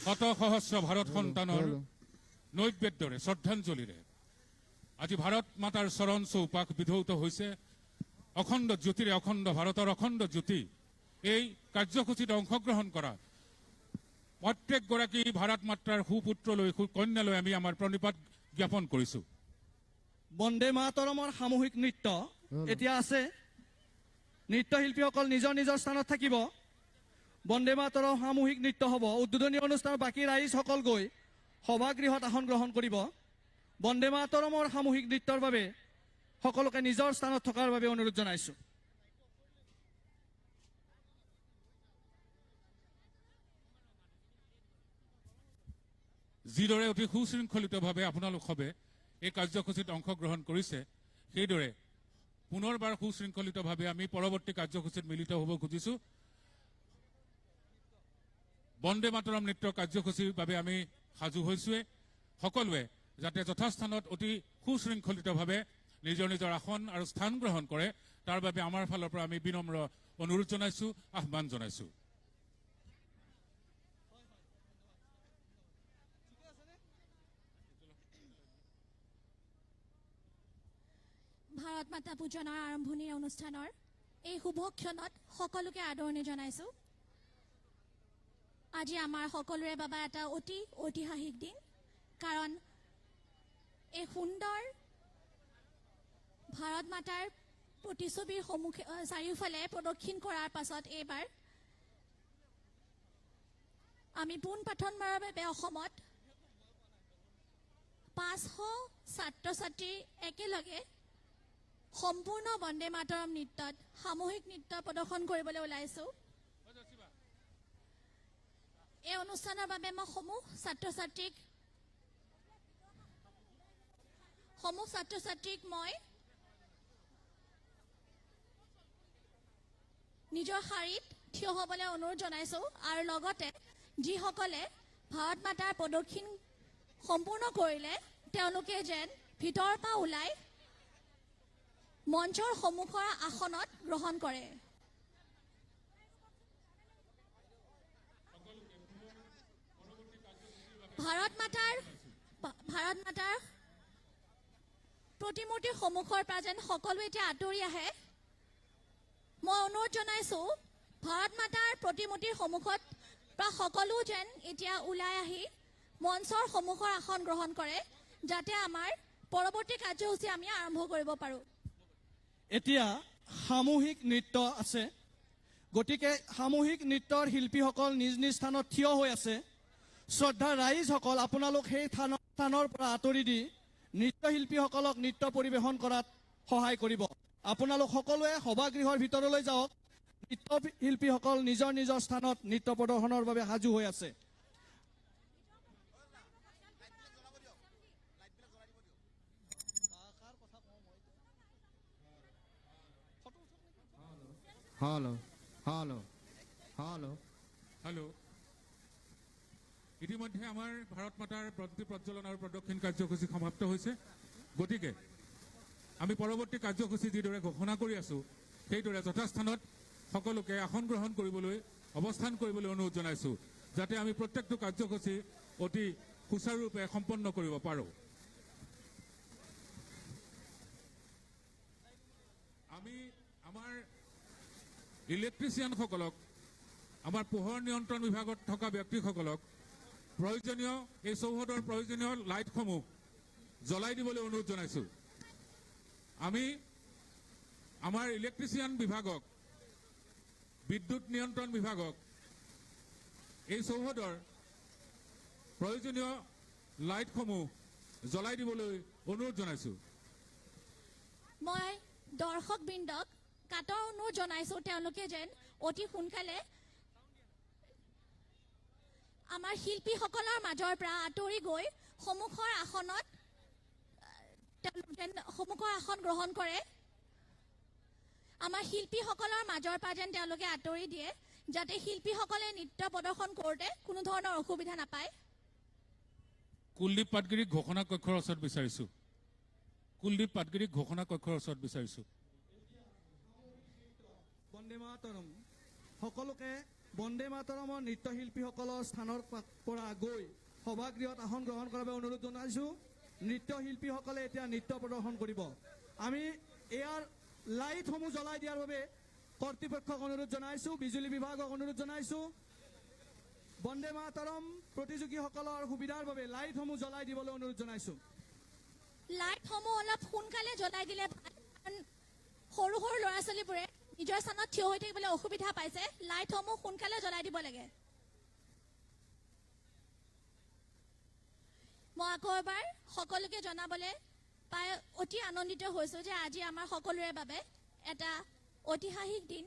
শত সহস্ৰ ভাৰত সন্তানৰ নৈবেদ্যৰে, শ্ৰদ্ধাঞ্জলিৰে আজি ভাৰত মাতাৰ চৰণ চৌপাশ বিধৌত হৈছে অখণ্ড জ্যোতিৰে। অখণ্ড ভাৰতৰ অখণ্ড জ্যোতি। এই কাৰ্যসূচীত অংশগ্ৰহণ কৰা প্ৰত্যেকগৰাকী ভাৰত মাতাৰ সুপুত্ৰলৈ, সুকন্যালৈ আমি আমাৰ প্ৰণিপাত জ্ঞাপন কৰিছো। বন্দে মাতৰমৰ সামূহিক নৃত্য এতিয়া আছে। নৃত্যশিল্পীসকল নিজৰ নিজৰ স্থানত থাকিব। বন্দে মাতৰম সামূহিক নৃত্য হ'ব। উদ্বোধনী অনুষ্ঠানৰ বাকী ৰাইজসকল গৈ সভাগৃহত আসন গ্ৰহণ কৰিব। বন্দে মাতৰমৰ সামূহিক নৃত্যৰ বাবে সকলোকে নিজৰ স্থানত থকাৰ বাবে অনুৰোধ জনাইছো। যিদৰে অতি সুশৃংখলিতভাৱে আপোনালোক সবে এই কাৰ্যসূচীত অংশগ্ৰহণ কৰিছে সেইদৰে পুনৰবাৰ সুশৃংখলিতভাৱে আমি পৰৱৰ্তী কাৰ্যসূচীত মিলিত হ'ব খুজিছোঁ বন্দে মাতৰম নৃত্য কাৰ্যসূচীৰ বাবে আমি সাজু হৈছোৱে সকলোৱে যাতে যথাস্থানত অতি সুশৃংখলিতভাৱে নিজৰ নিজৰ আসন আৰু স্থান গ্ৰহণ কৰে তাৰ বাবে আমাৰ ফালৰ পৰা আমি বিনম্ৰ অনুৰোধ জনাইছোঁ আহ্বান জনাইছোঁ ভাৰত মাতা পূজনৰ আৰম্ভণিৰ অনুষ্ঠানৰ এই শুভ ক্ষণত সকলোকে আদৰণি জনাইছোঁ আজি আমাৰ সকলোৰে বাবে এটা অতি ঐতিহাসিক দিন কাৰণ এই সুন্দৰ ভাৰত মাতাৰ প্ৰতিছবিৰ চাৰিওফালে প্ৰদক্ষিণ কৰাৰ পাছত এইবাৰ আমি পোনপ্ৰথমবাৰৰ বাবে অসমত 500 ছাত্ৰ ছাত্ৰী একেলগে সম্পূৰ্ণ বন্দে মাতৰম নৃত্যত সামূহিক নৃত্য প্ৰদৰ্শন কৰিবলৈ ওলাইছোঁ এই অনুষ্ঠানৰ বাবে মই সমূহ ছাত্ৰ ছাত্ৰীক মই নিজৰ শাৰীত থিয় হ'বলৈ অনুৰোধ জনাইছোঁ আৰু লগতে যিসকলে ভাৰত মাতাৰ প্ৰদক্ষিণ সম্পূৰ্ণ কৰিলে তেওঁলোকে যেন ভিতৰৰ পৰা ওলাই মঞ্চৰ সন্মুখৰ আসনত গ্ৰহণ কৰে ভাৰত মাতাৰ প্ৰতিমূৰ্তিৰ সন্মুখৰ পৰা যেন সকলো এতিয়া আঁতৰি আহে মই অনুৰোধ জনাইছোঁ ভাৰত মাতাৰ প্ৰতিমূৰ্তিৰ সন্মুখত পৰা সকলো যেন এতিয়া ওলাই আহি মঞ্চৰ সন্মুখৰ আসন গ্ৰহণ কৰে যাতে আমাৰ পৰৱৰ্তী কাৰ্যসূচী আমি আৰম্ভ কৰিব পাৰোঁ এতিয়া সামূহিক নৃত্য আছে গতিকে সামূহিক নৃত্যৰ শিল্পীসকল নিজ নিজ স্থানত থিয় হৈ আছে শ্ৰদ্ধা ৰাইজসকল আপোনালোক সেই স্থানৰ পৰা আঁতৰি দি নৃত্যশিল্পীসকলক নৃত্য পৰিৱেশন কৰাত সহায় কৰিব আপোনালোক সকলোৱে সভাগৃহৰ ভিতৰলৈ যাওক নৃত্যশিল্পীসকল নিজৰ নিজৰ স্থানত নৃত্য প্ৰদৰ্শনৰ বাবে সাজু হৈ আছে হেল্ল' ইতিমধ্যে আমাৰ ভাৰত মাতাৰ বন্তি প্ৰজ্বলন আৰু প্ৰদক্ষিণ কাৰ্যসূচী সমাপ্ত হৈছে গতিকে আমি পৰৱৰ্তী কাৰ্যসূচী যিদৰে ঘোষণা কৰি আছোঁ সেইদৰে যথাস্থানত সকলোকে আসন গ্ৰহণ কৰিবলৈ অৱস্থান কৰিবলৈ অনুৰোধ জনাইছোঁ যাতে আমি প্ৰত্যেকটো কাৰ্যসূচী অতি সুচাৰুৰূপে সম্পন্ন কৰিব পাৰোঁ আমি আমাৰ ইলেক্ট্ৰিচিয়ানসকলক আমাৰ পোহৰ নিয়ন্ত্ৰণ বিভাগত থকা ব্যক্তিসকলক প্ৰয়োজনীয় এই চৌহদৰ প্ৰয়োজনীয় লাইটসমূহ জ্বলাই দিবলৈ অনুৰোধ জনাইছোঁ আমি আমাৰ ইলেক্ট্ৰিচিয়ান বিভাগক বিদ্যুৎ নিয়ন্ত্ৰণ বিভাগক এই চৌহদৰ প্ৰয়োজনীয় লাইটসমূহ জ্বলাই দিবলৈ অনুৰোধ জনাইছোঁ মই দৰ্শকবৃন্দক কাটৰ অনুৰোধ জনাইছোঁ তেওঁলোকে যেন অতি সোনকালে আমাৰ শিল্পীসকলৰ মাজৰ পৰা আঁতৰি গৈ সন্মুখৰ আসন গ্ৰহণ কৰে আমাৰ শিল্পীসকলৰ মাজৰ পৰা যেন তেওঁলোকে আঁতৰি দিয়ে যাতে শিল্পীসকলে নৃত্য প্ৰদৰ্শন কৰোঁতে কোনো ধৰণৰ অসুবিধা নাপায় কুলদীপ পাটগিৰিক ঘোষণা কক্ষৰ ওচৰত বিচাৰিছোঁ বন্দে মাতৰম সকলোকে বন্দে মাতৰমৰ নৃত্যশিল্পীসকলৰ স্থানৰ পৰা গৈ সভাগৃহত আসন গ্ৰহণ কৰাৰ বাবে অনুৰোধ জনাইছোঁ নৃত্যশিল্পীসকলে এতিয়া নৃত্য প্ৰদৰ্শন কৰিব আমি ইয়াৰ লাইটসমূহ জ্বলাই দিয়াৰ বাবে কৰ্তৃপক্ষক অনুৰোধ জনাইছোঁ বিজুলী বিভাগক অনুৰোধ জনাইছোঁ বন্দে মাতৰম প্ৰতিযোগীসকলৰ সুবিধাৰ বাবে লাইটসমূহ জ্বলাই দিবলৈ অনুৰোধ জনাইছোঁ লাইটসমূহ অলপ সোনকালে জ্বলাই দিলে ভাল কাৰণ সৰু সৰু ল'ৰা ছোৱালীবোৰে নিজৰ স্থানত থিয় হৈ থাকিবলৈ অসুবিধা পাইছে লাইটসমূহ সোনকালে জ্বলাই দিব লাগে মই আকৌ এবাৰ সকলোকে জনাবলৈ পাই অতি আনন্দিত হৈছোঁ যে আজি আমাৰ সকলোৰে বাবে এটা ঐতিহাসিক দিন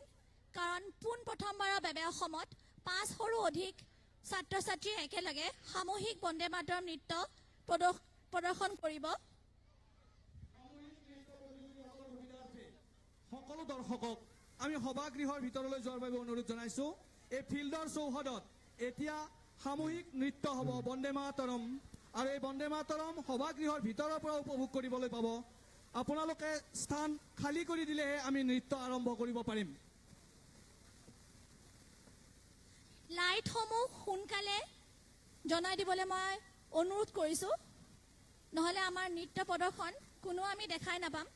কাৰণ পোনপ্ৰথমবাৰৰ বাবে অসমত 500ৰো অধিক ছাত্ৰ ছাত্ৰীয়ে একেলগে সামূহিক বন্দে মাতৰম নৃত্য প্ৰদৰ্শন কৰিব। সকলো দৰ্শকক আমি সভাগৃহৰ ভিতৰলৈ যোৱাৰ বাবে অনুৰোধ জনাইছোঁ। এই ফিল্ডৰ চৌহদত এতিয়া সামূহিক নৃত্য হ'ব বন্দে মাতৰম, আৰু এই বন্দে মাতৰম সভাগৃহৰ ভিতৰৰ পৰা উপভোগ কৰিবলৈ পাব। আপোনালোকে স্থান খালী কৰি দিলেহে আমি নৃত্য আৰম্ভ কৰিব পাৰিম। লাইটসমূহ সোনকালে জনাই দিবলৈ মই অনুৰোধ কৰিছোঁ, নহ'লে আমাৰ নৃত্য প্ৰদৰ্শন কোনো আমি দেখাই নাপাম।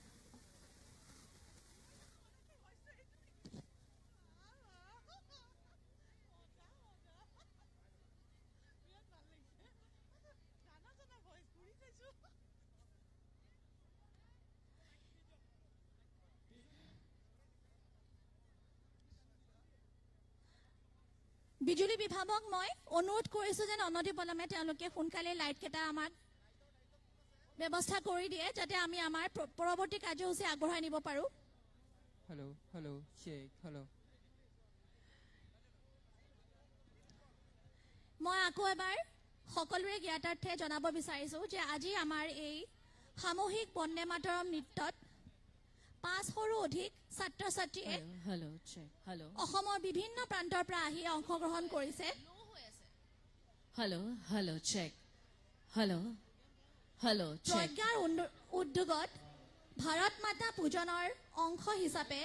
বিজুলী বিভাগক মই অনুৰোধ কৰিছোঁ যেন অনতিপলমে তেওঁলোকে সোনকালে লাইটকেইটা আমাক ব্যৱস্থা কৰি দিয়ে, যাতে আমি আমাৰ পৰৱৰ্তী কাৰ্যসূচী আগবঢ়াই নিব পাৰোঁ। Hello, Sheikh, hello. মই আকৌ এবাৰ সকলোৰে জ্ঞাতাৰ্থে জনাব বিচাৰিছোঁ যে আজি আমাৰ এই সামূহিক বন্দে মাতৰম নৃত্যত 500ৰো অধিক ছাত্ৰ ছাত্ৰীয়ে Hello, check, hello. অসমৰ বিভিন্ন প্ৰান্তৰ পৰা আহি অংশগ্ৰহণ কৰিছে। Hello, check. Hello, check. প্ৰজ্ঞাৰ উদ্যোগত ভাৰত মাতা পূজনৰ অংশ হিচাপে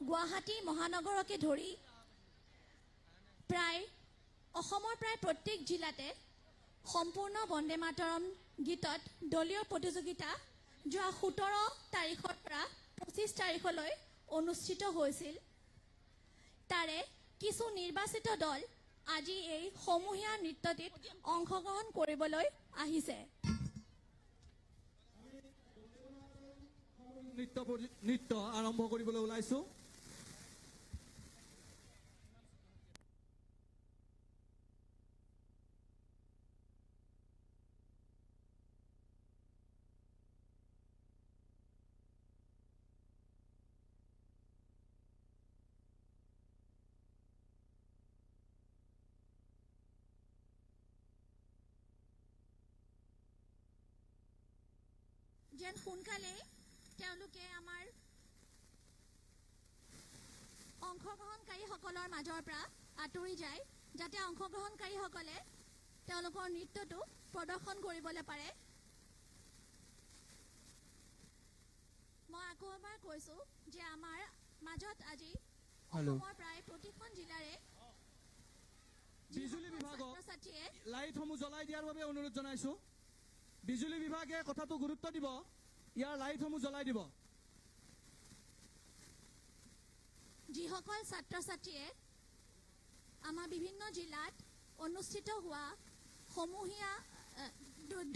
গুৱাহাটী মহানগৰকে ধৰি অসমৰ প্ৰায় প্ৰত্যেক জিলাতে সম্পূৰ্ণ বন্দে মাতৰম গীতত দলীয় প্ৰতিযোগিতা যোৱা 17 তাৰিখৰ পৰা 25 তাৰিখলৈ অনুষ্ঠিত হৈছিল। তাৰে কিছু নিৰ্বাচিত দল আজি এই সমূহীয়া নৃত্যটিত অংশগ্ৰহণ কৰিবলৈ আহিছে। নৃত্য আৰম্ভ কৰিবলৈ ওলাইছোঁ। যেন সোনকালে তেওঁলোকে আমাৰ অংশগ্ৰহণকাৰীসকলৰ মাজৰ পৰা আঁতৰি যায়, যাতে অংশগ্ৰহণকাৰীসকলে তেওঁলোকৰ নৃত্যটো প্ৰদৰ্শন কৰিবলৈ পাৰে। মই আকৌ এবাৰ কৈছোঁ যে আমাৰ মাজত আজি অসমৰ প্ৰায় প্ৰতিখন জিলাৰে বিজুলী বিভাগক ছাত্ৰ ছাত্ৰীয়ে লাইটসমূহ জ্বলাই দিয়াৰ বাবে অনুৰোধ জনাইছোঁ। বিজুলী বিভাগে কথাটো গুৰুত্ব দিব, ইয়াৰ লাইটসমূহ জ্বলাই দিব। যিসকল ছাত্ৰ ছাত্ৰীয়ে আমাৰ বিভিন্ন জিলাত অনুষ্ঠিত হোৱা সমূহীয়া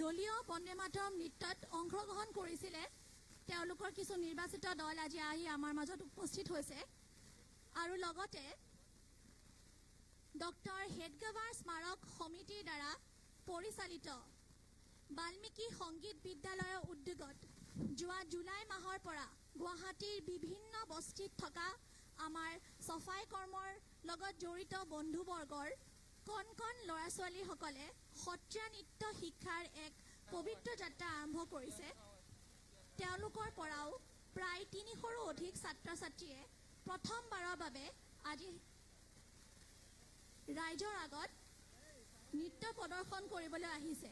দলীয় বন্দে মাতৰম নৃত্যত অংশগ্ৰহণ কৰিছিলে, তেওঁলোকৰ কিছু নিৰ্বাচিত দল আজি আহি আমাৰ মাজত উপস্থিত হৈছে। আৰু লগতে ডক্টৰ হেডগেৱাৰ স্মাৰক সমিতিৰ দ্বাৰা পৰিচালিত বাল্মীকি সংগীত বিদ্যালয়ৰ উদ্যোগত যোৱা জুলাই মাহৰ পৰা গুৱাহাটীৰ বিভিন্ন বস্তিত থকা আমাৰ চফাই কৰ্মৰ লগত জড়িত বন্ধুবৰ্গৰ কণ কণ ল'ৰা ছোৱালীসকলে সত্ৰীয়া নৃত্য শিক্ষাৰ এক পবিত্ৰ যাত্ৰা আৰম্ভ কৰিছে। তেওঁলোকৰ পৰাও প্ৰায় 300ৰো অধিক ছাত্ৰ ছাত্ৰীয়ে প্ৰথমবাৰৰ বাবে আজি ৰাইজৰ আগত নৃত্য প্ৰদৰ্শন কৰিবলৈ আহিছে।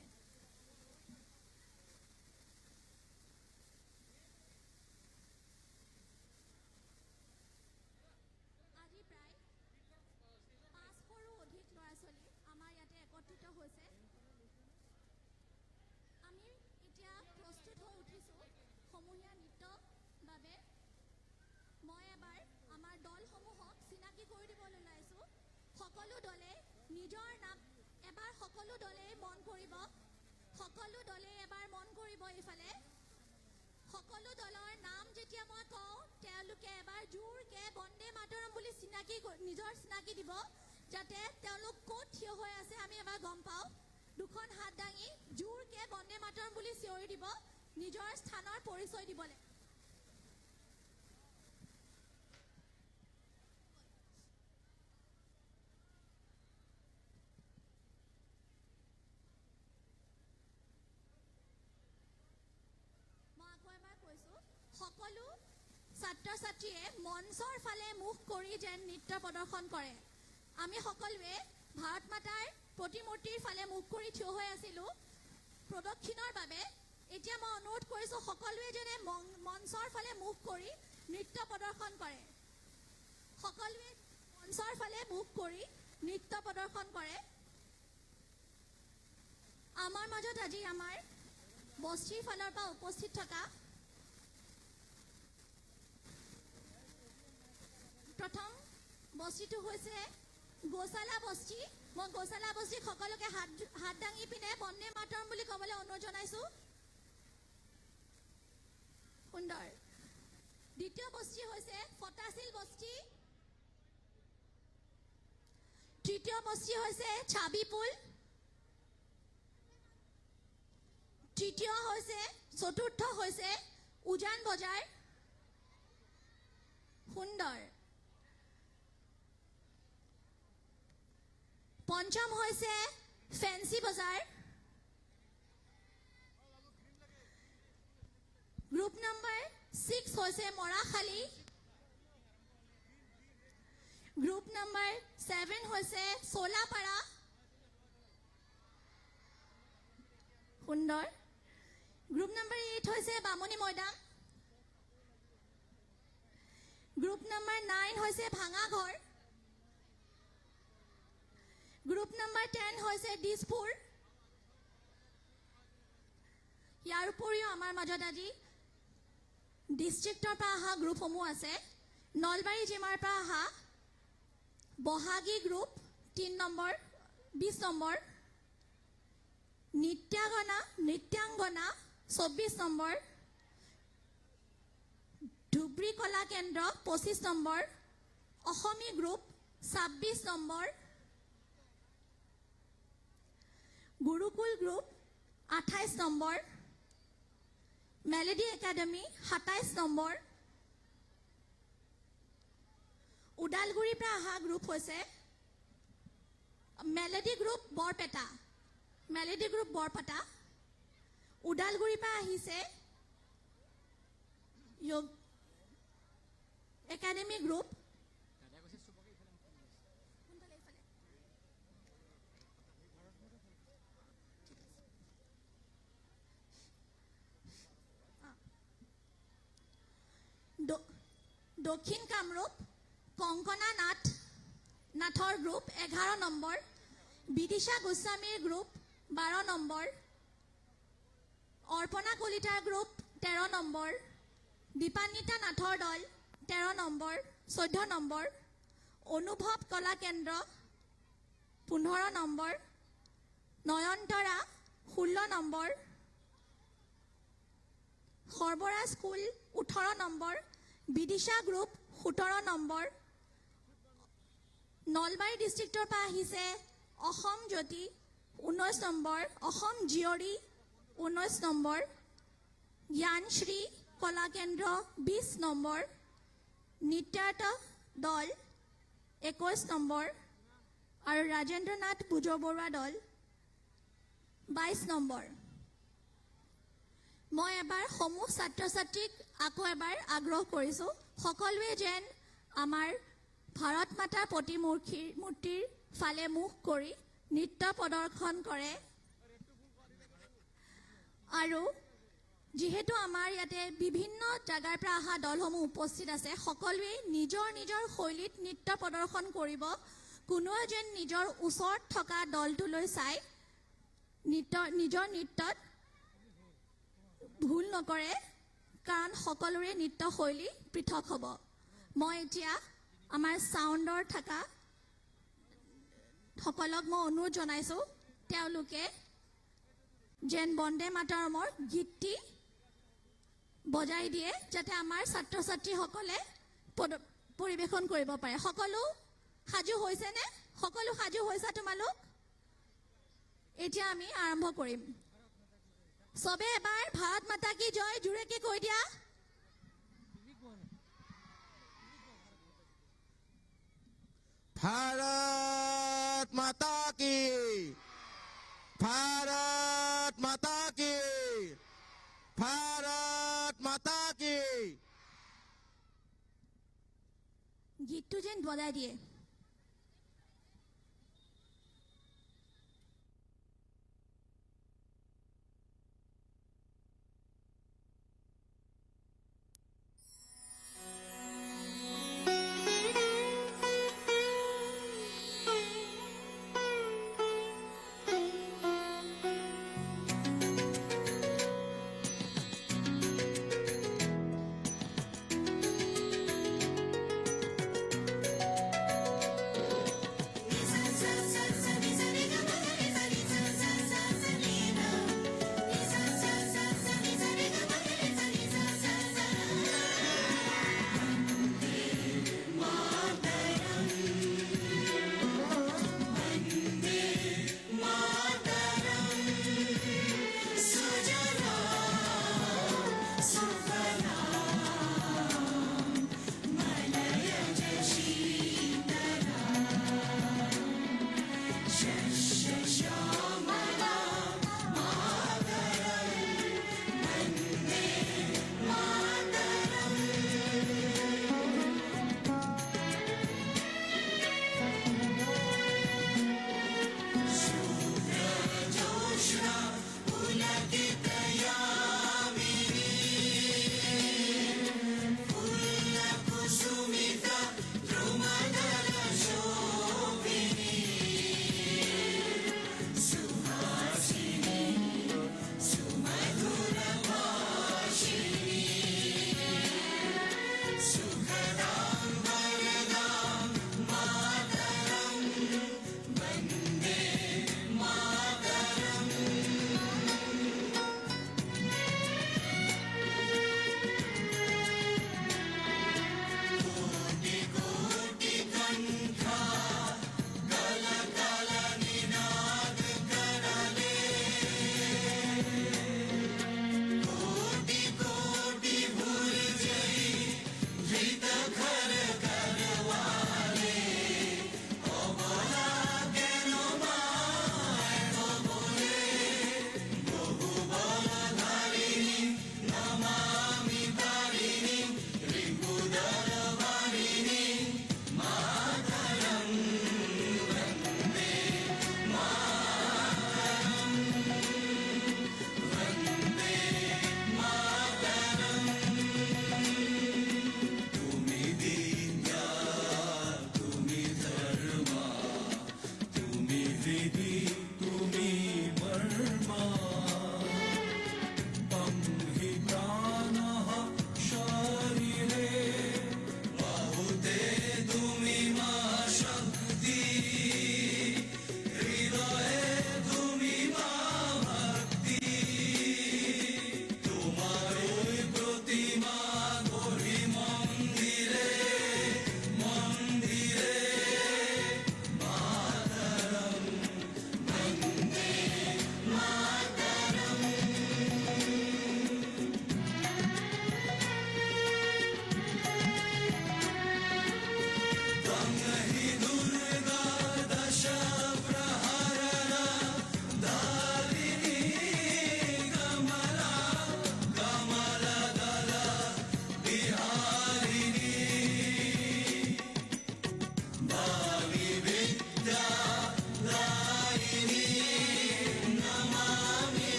আজি প্ৰায় 500ৰো অধিক ল'ৰা ছোৱালী আমাৰ ইয়াতে একত্ৰিত হৈছে। আমি এতিয়া প্ৰস্তুত হৈ উঠিছোঁ সমূহীয়া নৃত্যৰ বাবে। মই এবাৰ আমাৰ দলসমূহক চিনাকি কৰি দিবলৈ ওলাইছোঁ। সকলো দলে নিজৰ নাম এবাৰ সকলো দলে মন কৰিব। সকলো দলে এবাৰ মন কৰিব এইফালে। সকলো দলৰ নাম যেতিয়া মই কওঁ, তেওঁলোকে এবাৰ জোৰকে বন্দে মাতৰম বুলি নিজৰ চিনাকি দিব, যাতে তেওঁলোক ক'ত থিয় হৈ আছে আমি এবাৰ গম পাওঁ। দুখন হাত দাঙি জোৰকে বন্দে মাতৰম বুলি চিঞৰি দিব, নিজৰ স্থানৰ পৰিচয় দিবলৈ। ছাত্ৰীয়ে মঞ্চৰ ফালে মুখ কৰি যেন নৃত্য প্ৰদৰ্শন কৰে। আমি সকলোৱে ভাৰত মাতাৰ প্ৰতিমূৰ্তিৰ ফালে মুখ কৰি থিয় হৈ আছিলোঁ প্ৰদক্ষিণৰ বাবে। এতিয়া মই অনুৰোধ কৰিছোঁ সকলোৱে যেনে মঞ্চৰ ফালে মুখ কৰি নৃত্য প্ৰদৰ্শন কৰে। সকলোৱে মঞ্চৰ ফালে মুখ কৰি নৃত্য প্ৰদৰ্শন কৰে। আমাৰ মাজত আজি আমাৰ বস্তিৰ ফালৰ পৰা উপস্থিত থকা প্ৰথম বস্তিটো হৈছে গোচালা বস্তি। মই গোচালা বস্তিক সকলোকে হাত দাঙি পিনে বন্দে মাতৰম বুলি ক'বলৈ অনুৰোধ জনাইছোঁ। সুন্দৰ। দ্বিতীয় বস্তি হৈছে ফটাশিল বস্তি। তৃতীয় বস্তি হৈছে চাবিপুল। চতুৰ্থ হৈছে উজান বজাৰ। সুন্দৰ। পঞ্চম হৈছে ফেন্সি বজাৰ। গ্ৰুপ নম্বৰ 6 হৈছে মৰাখালী। গ্ৰুপ নম্বৰ 7 হৈছে চোলাপাৰা। সুন্দৰ। গ্ৰুপ নম্বৰ 8 হৈছে বামুণী মৈদাম। গ্ৰুপ নম্বৰ 9 হৈছে ভাঙাঘৰ। গ্ৰুপ নম্বৰ 10 হৈছে দিছপুৰ। ইয়াৰ উপৰিও আমাৰ মাজত আজি ডিষ্ট্ৰিক্টৰ পৰা অহা গ্ৰুপসমূহ আছে। নলবাৰী জিলাৰ পৰা অহা বহাগী গ্ৰুপ 3 নম্বৰ 20 নম্বৰ। নৃত্যাংগনা 24 নম্বৰ। ধুবুৰী কলা কেন্দ্ৰ 25 নম্বৰ। অসমী গ্ৰুপ 26 নম্বৰ। গুৰুকুল গ্ৰুপ 28 নম্বৰ। মেলেডি একাডেমি 27 নম্বৰ। ওদালগুৰিৰ পৰা অহা গ্ৰুপ হৈছে মেলেডি গ্ৰুপ বৰপেটা। ওদালগুৰিৰ পৰা আহিছে একাডেমি গ্ৰুপ। দক্ষিণ কামৰূপ কংকনা নাথৰ গ্ৰুপ 11 নম্বৰ। বিদিশা গোস্বামীৰ গ্ৰুপ 12 নম্বৰ। অৰ্পণা কলিতাৰ গ্ৰুপ 13 নম্বৰ। দীপান্বিতা নাথৰ দল 13 নম্বৰ 14 নম্বৰ। অনুভৱ কলা কেন্দ্ৰ 15 নম্বৰ। নয়নতৰা 16 নম্বৰ। সৰ্বৰা school 18 number. Bidisha group 17 number. Nalbari ডিষ্ট্ৰিক্টৰ পৰা আহিছে অসম জ্যোতি 19 নম্বৰ। অসম জীয়ৰী 19 নম্বৰ। জ্ঞানশ্ৰী কলা কেন্দ্ৰ 20 নম্বৰ। নৃত্যাৰ্থ দল 21 নম্বৰ আৰু ৰাজেন্দ্ৰনাথ বুজবৰুৱা দল 22 নম্বৰ। মই এবাৰ সমূহ ছাত্ৰ ছাত্ৰীক আকৌ এবাৰ আগ্ৰহ কৰিছোঁ সকলোৱে যেন আমাৰ ভাৰত মাতাৰ প্ৰতিমূৰ্তিৰ ফালে মুখ কৰি নৃত্য প্ৰদৰ্শন কৰে। আৰু যিহেতু আমাৰ ইয়াতে বিভিন্ন জাগাৰ পৰা অহা দলসমূহ উপস্থিত আছে সকলোৱে নিজৰ নিজৰ শৈলীত নৃত্য প্ৰদৰ্শন কৰিব। কোনোৱে যেন নিজৰ ওচৰত থকা দলটোলৈ চাই নিজৰ নৃত্যত ভুল নকৰে কাৰণ সকলোৰে নৃত্য শৈলী পৃথক হ'ব। মই এতিয়া আমাৰ সাউণ্ডৰ থকা সকলক মই অনুৰোধ জনাইছোঁ তেওঁলোকে যেন বন্দে মাতৰমৰ গীতটি বজাই দিয়ে যাতে আমাৰ ছাত্ৰ ছাত্ৰীসকলে পৰিৱেশন কৰিব পাৰে। সকলো সাজু হৈছেনে? সকলো সাজু হৈছা তোমালোক? এতিয়া আমি আৰম্ভ কৰিম। সবে এবাৰ ভাৰত মাতা কি জয় জোৰেকে কৈ দিয়া। भारत माता की, भारत माता की, भारत माता की। বজাই দিয়ে।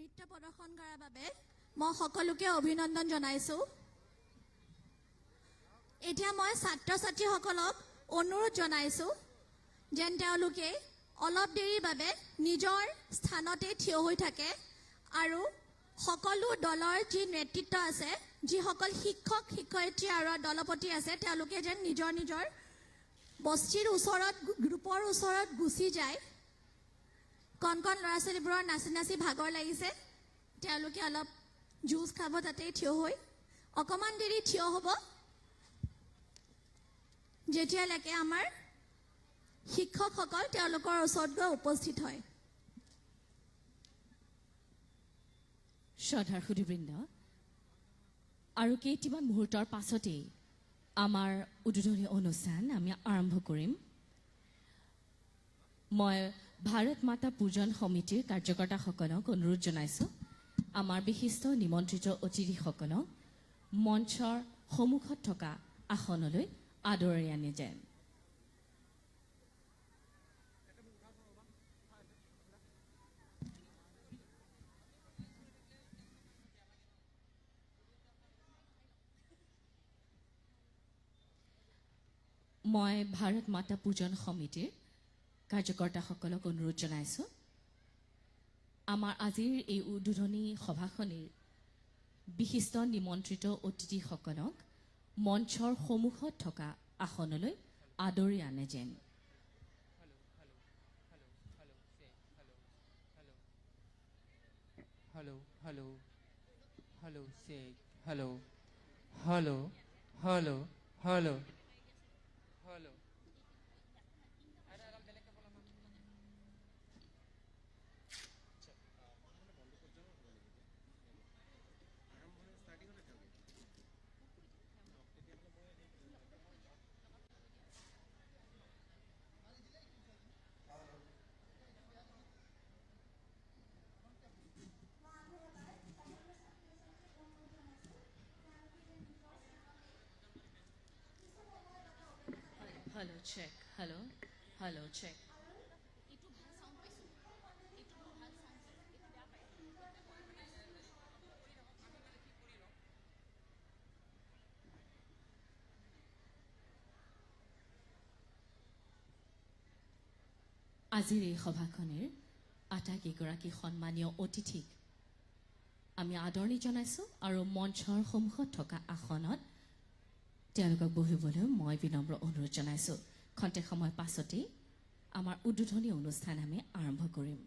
নৃত্য প্ৰদৰ্শন কৰাৰ বাবে মই সকলোকে অভিনন্দন জনাইছো। এতিয়া মই ছাত্ৰ ছাত্ৰীসকলক অনুৰোধ জনাইছো যেন তেওঁলোকে অলপ দেৰিৰ বাবে নিজৰ স্থানতে থিয় হৈ থাকে আৰু সকলো দলৰ যি নেতৃত্ব আছে, যিসকল শিক্ষক শিক্ষয়িত্ৰী আৰু দলপতি আছে, তেওঁলোকে যেন নিজৰ নিজৰ বস্তিৰ ওচৰত, গ্ৰুপৰ ওচৰত গুচি যায়। কণ কণ ল'ৰা ছোৱালীবোৰৰ নাচি নাচি ভাগৰ লাগিছে, তেওঁলোকে অলপ জুচ খাব তাতেই থিয় হৈ। অকণমান দেৰি থিয় হ'ব, যেতিয়ালৈকে আমাৰ শিক্ষকসকল তেওঁলোকৰ ওচৰত গৈ উপস্থিত হয়। শ্ৰদ্ধাৰ সুধীবৃন্দ, আৰু কেইটামান মুহূৰ্তৰ পাছতেই আমাৰ উদ্বোধনী অনুষ্ঠান আমি আৰম্ভ কৰিম। মই ভাৰত মাতা পূজন সমিতিৰ কাৰ্যকৰ্তাসকলক অনুৰোধ জনাইছোঁ, আমাৰ বিশিষ্ট নিমন্ত্ৰিত অতিথিসকলক মঞ্চৰ সন্মুখত থকা আসনলৈ আদৰি আনি যেন। মই ভাৰত মাতা পূজন সমিতিৰ কাৰ্যকৰ্তাসকলক অনুৰোধ জনাইছোঁ, আমাৰ আজিৰ এই উদ্বোধনী সভাখনিৰ বিশিষ্ট নিমন্ত্ৰিত অতিথিসকলক মঞ্চৰ সন্মুখত থকা আসনলৈ আদৰি আনে যেন। Hello, hello, hello, shake, hello, hello, hello, hello, hello. Hello, check. Hello, hello, check. আজিৰ এই সভাখনিৰ আটাইকেইগৰাকী সন্মানীয় অতিথিক আমি আদৰণি জনাইছোঁ আৰু মঞ্চৰ সন্মুখত থকা আসনত তেওঁলোকক বহিবলৈ মই বিনম্ৰ অনুৰোধ জনাইছোঁ। খন্তেক সময় পাছতেই আমাৰ উদ্বোধনী অনুষ্ঠান আমি আৰম্ভ কৰিম।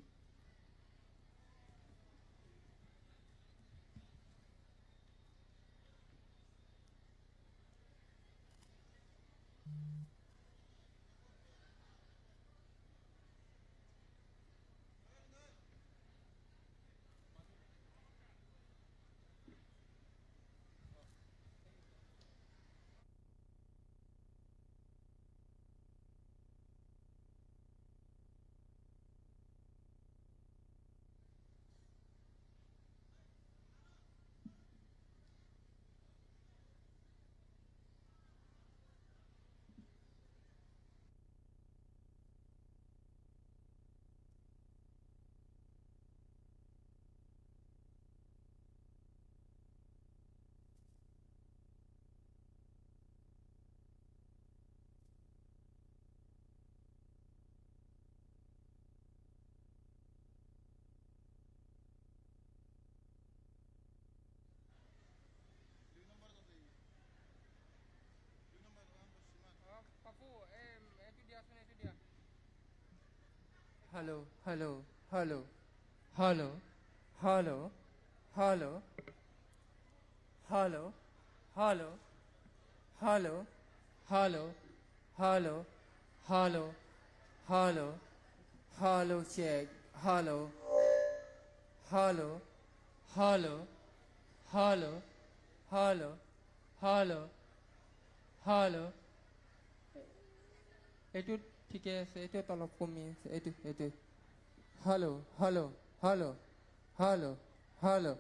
Hello, hello, hello, hello, hello, hello, hello, hello, hello, hello, hello, hello, hello, hello, check, hello, hello, hello, hello, hello, hello, hello. এইটো ঠিকে আছে, এইটো অলপ কমি আছে, এইটো hello' hello' hello' hello' hello'